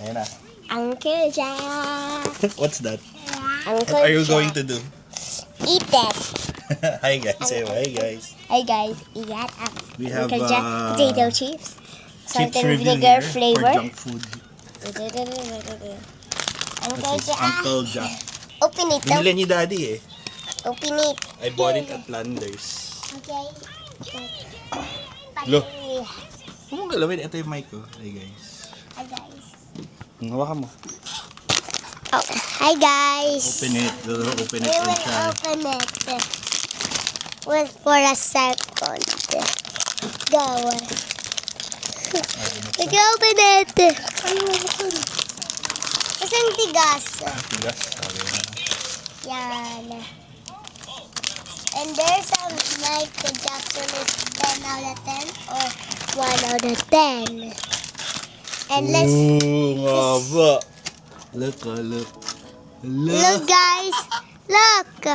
Ayan na. Uncle Jack. What's that? Uncle What are you Jack. going to do? Eat that. Hi guys. Say hi guys. Hey guys, eat that. We have Uncle Jack potato chips. Salt chips and review vinegar here flavor. for junk food. Uncle This is Jack. Uncle Jack. Open it. Binili ni Daddy eh. Open it. I bought it at Landers. Okay. Look. Huwag mong galawin. Ito yung mic ko. Hi guys. Hi guys. Hawakan mo. Oh, hi guys. Open it. Open it We and will try. open it. Wait for a second. Go. We can open it. Isang tigas. Tigas. Sabi na. Yan. And there's a Michael Jackson is 10 out of 10 or 1 out of 10. And let's Ooh, ngaba. Look, look. look guys. Look.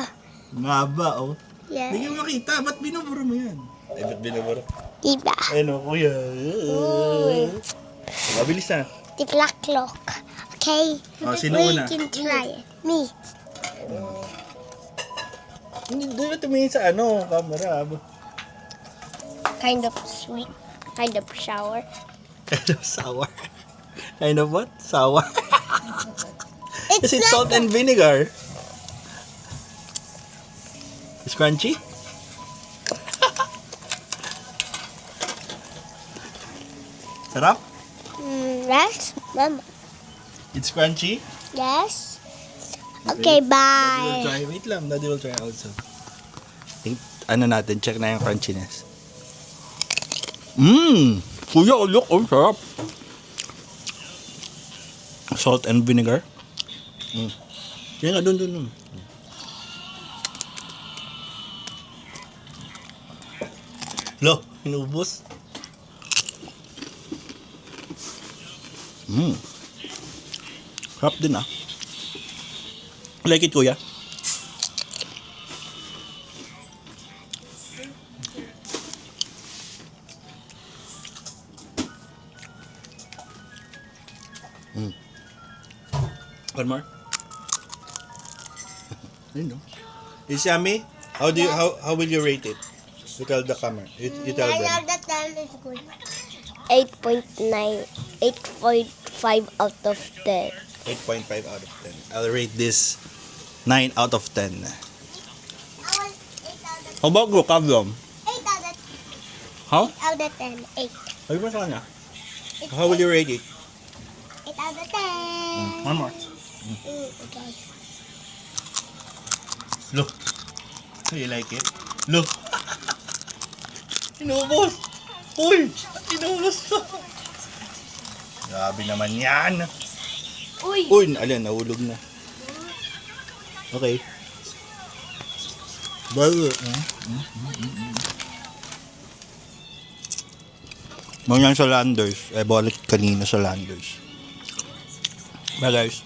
Ngaba, oh. Yeah. Hindi mo makita. Ba't binuburo mo yan? Ay, ba't binuburo? Diba? Ayun, oh, kuya. Mabilis na. Tiklak clock. Okay? Oh, sino We una? can try it. Me. Hindi na tumingin sa camera. Kind of sweet. Kind of sour. Kind of sour. Kind of what? Sour. Is it not salt and vinegar? It's crunchy? Sarap? Yes, Mama. It's crunchy? Yes. Okay, Daddy will bye. try. Wait lang. Daddy will try also. Ano natin? Check na yung crunchiness. Kuya, look. Oh, sarap. Salt and vinegar. Yan nga, dun. Lo, inubos. Sarap din ah. Like it, kuya. One more. You know. Is yummy? How do you how will you rate it? You tell the camera. You tell them. Out of 10 is good. 8.9. 8.5 out of 10. 8.5 out of 10. I'll rate this 9 out of 10. I want 8 out of How about you, Kavlom? 8 out of How? 8 out of 10. 8. Ay mo sa kanya. How will you rate it? 8 out of 10. One more. Okay. Look. You like it? Look. Inubos. Uy! Inubos. Grabe naman yan. Uy! Uy, alin, nahulog na. Okay. Bago. Mga yan sa Landers. Eh, balik kanina sa Landers. Bye guys.